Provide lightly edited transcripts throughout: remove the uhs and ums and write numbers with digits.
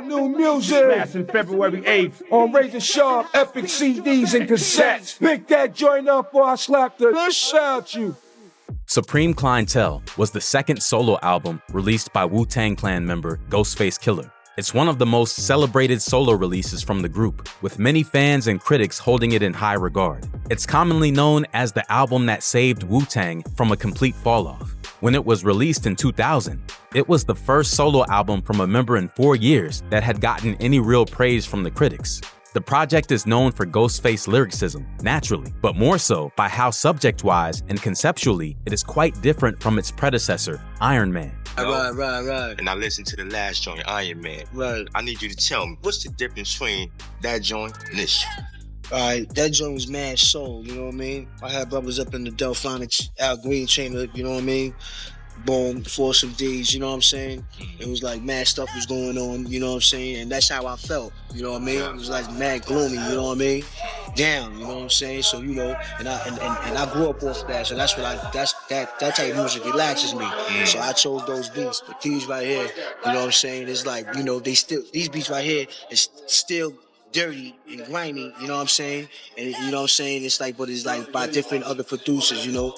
More new music. Passing February 8th. On Razor Sharp, epic CDs and cassettes. Pick that joint up or I slap the shit out you. Supreme Clientele was the second solo album released by Wu-Tang Clan member Ghostface Killah. It's one of the most celebrated solo releases from the group, with many fans and critics holding it in high regard. It's commonly known as the album that saved Wu-Tang from a complete fall-off. When it was released in 2000, it was the first solo album from a member in 4 years that had gotten any real praise from the critics. The project is known for Ghostface lyricism, naturally, but more so by how subject-wise and conceptually it is quite different from its predecessor, Ironman. Right. And I listened to the last joint, Ironman. Right. I need you to tell me, what's the difference between that joint and this? Alright, that joint was mad soul, you know what I mean? I had brothers up in the Delphonics, Al Green Chamber, you know what I mean? Boom, Foursome D's, you know what I'm saying? It was like mad stuff was going on, you know what I'm saying? And that's how I felt, you know what I mean? It was like mad gloomy, you know what I mean? Down, you know what I'm saying? So, you know, and I grew up off that, so that's what that type of music relaxes me. So I chose those beats. But these right here, you know what I'm saying? It's like, you know, these beats right here is still dirty and grimy, you know what I'm saying? And you know what I'm saying? It's like, but it's like by different other producers, you know?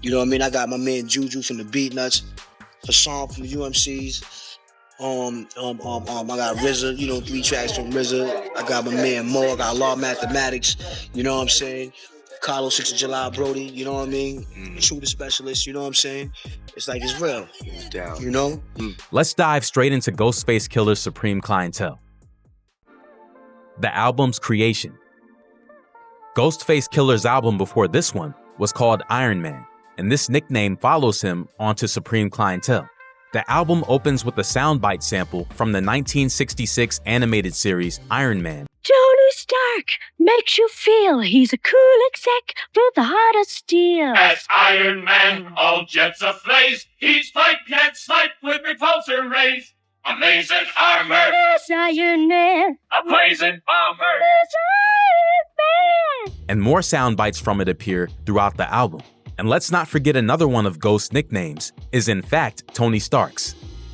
You know what I mean? I got my man Juju from the Beat Nuts, Hassan from the UMCs. I got RZA, you know, 3 tracks from RZA. I got my man Mo, I got Law Mathematics, you know what I'm saying? Carlos 6 of July Brody, you know what I mean? True the Specialist, you know what I'm saying? It's like, it's real, you know? Let's dive straight into Ghostface Killah's Supreme Clientele. The album's creation. Ghostface Killah's album before this one was called Ironman, and this nickname follows him onto Supreme Clientele. The album opens with a soundbite sample from the 1966 animated series Ironman. Tony Stark makes you feel he's a cool exec with a heart of steel. As Iron Man, all jets aflaze, he's fight can't snipe with repulsor rays. Amazing armor, Yes, Iron Man. a blazing bomber. Yes, Iron Man. And more sound bites from it appear throughout the album. And let's not forget another one of Ghost's nicknames is in fact Tony Stark's.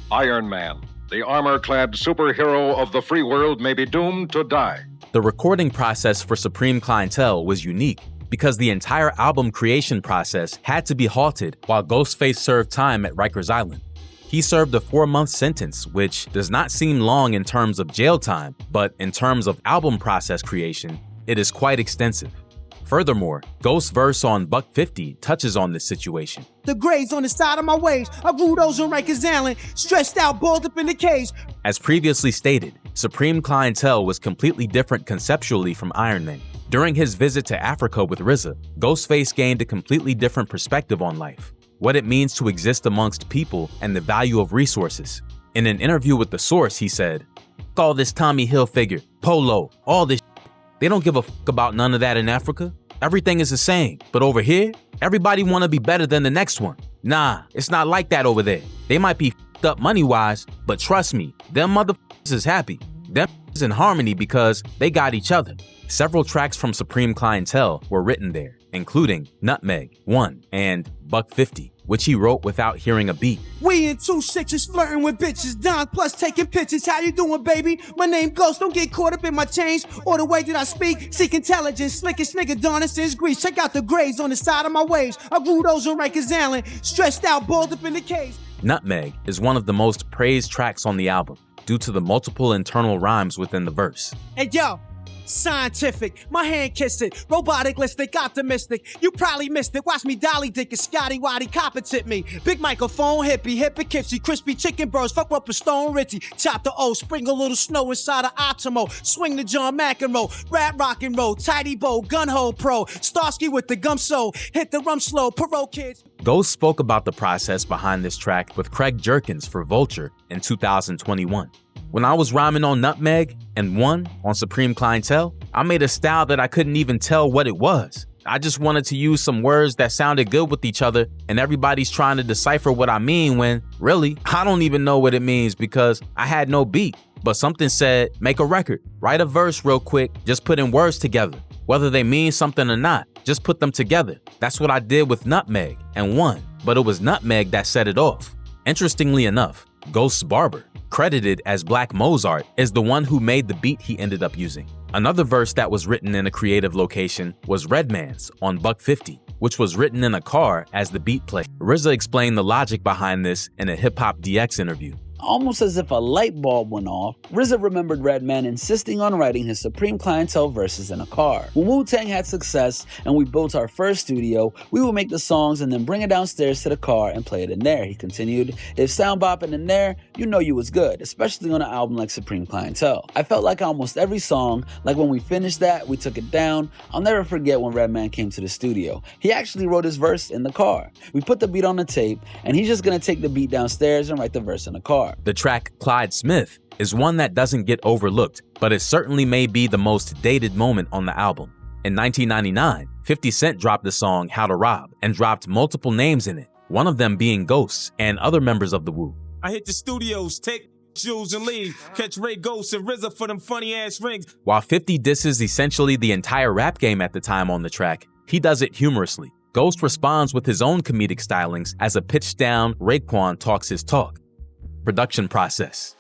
Iron Man, the armor-clad superhero of the free world, may be doomed to die. The recording process for Supreme Clientele was unique because the entire album creation process had to be halted while Ghostface served time at Rikers Island. He served a 4-month sentence, which does not seem long in terms of jail time, but in terms of album process creation, it is quite extensive. Furthermore, Ghost's verse on Buck 50 touches on this situation. The grades on the side of my waves, I grew those on Rikers Island, stressed out, balled up in the cage. As previously stated, Supreme Clientele was completely different conceptually from Ironman. During his visit to Africa with RZA, Ghostface gained a completely different perspective on life, what it means to exist amongst people, and the value of resources. In an interview with The Source, he said, "All this Tommy Hilfiger, Polo, all this they don't give a fuck about none of that in Africa. Everything is the same. But over here, everybody want to be better than the next one. Nah, it's not like that over there. They might be fucked up money-wise, but trust me, them motherfuckers is happy. Them is in harmony because they got each other." Several tracks from Supreme Clientele were written there, including Nutmeg, 1, and Buck 50, which he wrote without hearing a beat. We in 2-6s flirting with bitches, Don plus taking pictures. How you doing, baby? My name Ghost, don't get caught up in my change or the way that I speak. Seek intelligence, slickest nigga Donna since Greece. Check out the grades on the side of my waves. I grew those on Rikers Island, stressed out, balled up in the cage. Nutmeg is one of the most praised tracks on the album due to the multiple internal rhymes within the verse. Hey yo, scientific, my hand kiss it, robotic-listic, optimistic. You probably missed it. Watch me dolly dick and Scotty Waddy competent me. Big microphone, hippie, hip and kipsy, crispy chicken burst, fuck up a stone Ritzy. Chop the O, sprinkle a little snow inside of Optimo. Swing the John McEnroe, rap rock and roll, tidy bow, gun hole pro. Starsky with the gum soul, hit the rum slow, parole kids. Ghost spoke about the process behind this track with Craig Jerkins for Vulture in 2021. When I was rhyming on Nutmeg and 1 on Supreme Clientele, I made a style that I couldn't even tell what it was. I just wanted to use some words that sounded good with each other, and everybody's trying to decipher what I mean when, really, I don't even know what it means because I had no beat. But something said, make a record, write a verse real quick, just put in words together. Whether they mean something or not, just put them together. That's what I did with Nutmeg and 1, but it was Nutmeg that set it off. Interestingly enough, Ghost's barber, credited as Black Mozart, is the one who made the beat he ended up using. Another verse that was written in a creative location was Redman's on Buck 50, which was written in a car as the beat played. RZA explained the logic behind this in a Hip Hop DX interview. Almost as if a light bulb went off, RZA remembered Redman insisting on writing his Supreme Clientele verses in a car. When Wu-Tang had success and we built our first studio, we would make the songs and then bring it downstairs to the car and play it in there, he continued. If sound bopping in there, you know you was good, especially on an album like Supreme Clientele. I felt like almost every song, like when we finished that, we took it down. I'll never forget when Redman came to the studio. He actually wrote his verse in the car. We put the beat on the tape, and he's just gonna take the beat downstairs and write the verse in the car. The track Clyde Smith is one that doesn't get overlooked, but it certainly may be the most dated moment on the album. In 1999, 50 Cent dropped the song How to Rob and dropped multiple names in it, one of them being Ghosts and other members of the Wu. I hit the studios, take jewels and leave, catch Ray Ghost and RZA for them funny ass rings. While 50 disses essentially the entire rap game at the time on the track, he does it humorously. Ghost responds with his own comedic stylings as a pitched down Raekwon talks his talk. Production process.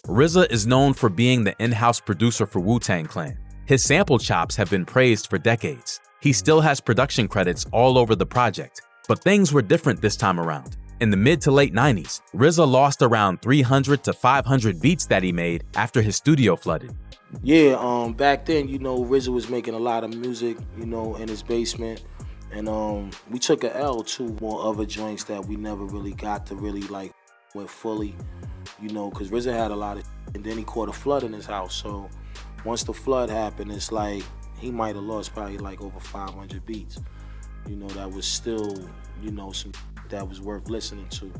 RZA is known for being the in-house producer for Wu-Tang Clan. His sample chops have been praised for decades. He still has production credits all over the project, but things were different this time around. In the mid to late 90s, RZA lost around 300 to 500 beats that he made after his studio flooded. Yeah, back then, RZA was making a lot of music, in his basement. And we took a L to more other joints that we never really got to really went fully, because RZA had a lot of and then he caught a flood in his house. So once the flood happened, it's like he might have lost probably over 500 beats, that was still, some that was worth listening to.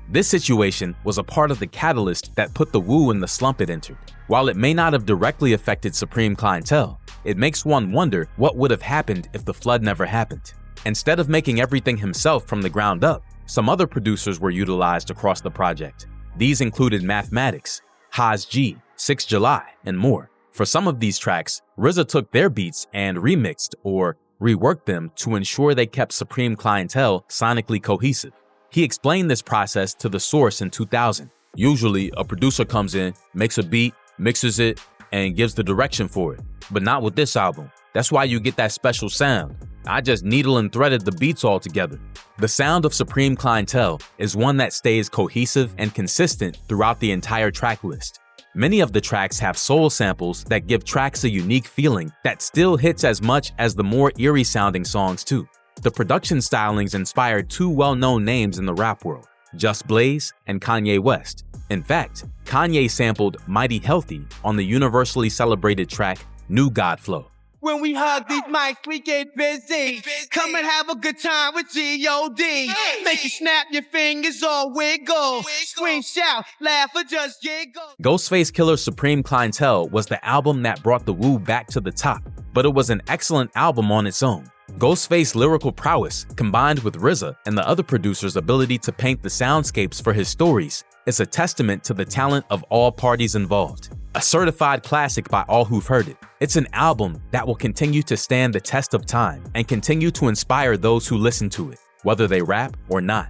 This situation was a part of the catalyst that put the Wu in the slump it entered. While it may not have directly affected Supreme Clientele, it makes one wonder what would have happened if the flood never happened. Instead of making everything himself from the ground up, some other producers were utilized across the project. These included Mathematics, Haz G, 6 July, and more. For some of these tracks, RZA took their beats and remixed or reworked them to ensure they kept Supreme Clientele sonically cohesive. He explained this process to The Source in 2000. Usually, a producer comes in, makes a beat, mixes it, and gives the direction for it. But not with this album. That's why you get that special sound. I just needle and threaded the beats all together. The sound of Supreme Clientele is one that stays cohesive and consistent throughout the entire track list. Many of the tracks have soul samples that give tracks a unique feeling that still hits as much as the more eerie sounding songs too. The production stylings inspired two well-known names in the rap world, Just Blaze and Kanye West. In fact, Kanye sampled Mighty Healthy on the universally celebrated track New God Flow. When we hug these mics, we get busy. Come and have a good time with G.O.D. Make you snap your fingers or wiggle. Scream, shout, laugh, or just giggle. Ghostface Killah's Supreme Clientele was the album that brought the Wu back to the top, but it was an excellent album on its own. Ghostface's lyrical prowess, combined with RZA and the other producers' ability to paint the soundscapes for his stories, is a testament to the talent of all parties involved. A certified classic by all who've heard it. It's an album that will continue to stand the test of time and continue to inspire those who listen to it, whether they rap or not.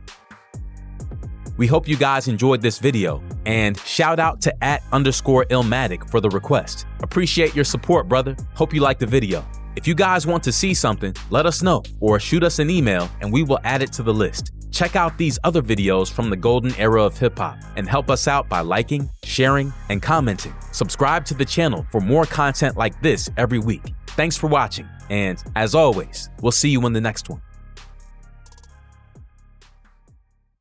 We hope you guys enjoyed this video, and shout out to @_Illmatic for the request. Appreciate your support, brother. Hope you liked the video. If you guys want to see something, let us know or shoot us an email and we will add it to the list. Check out these other videos from the golden era of hip-hop and help us out by liking, sharing, and commenting. Subscribe to the channel for more content like this every week. Thanks for watching, and as always, we'll see you in the next one.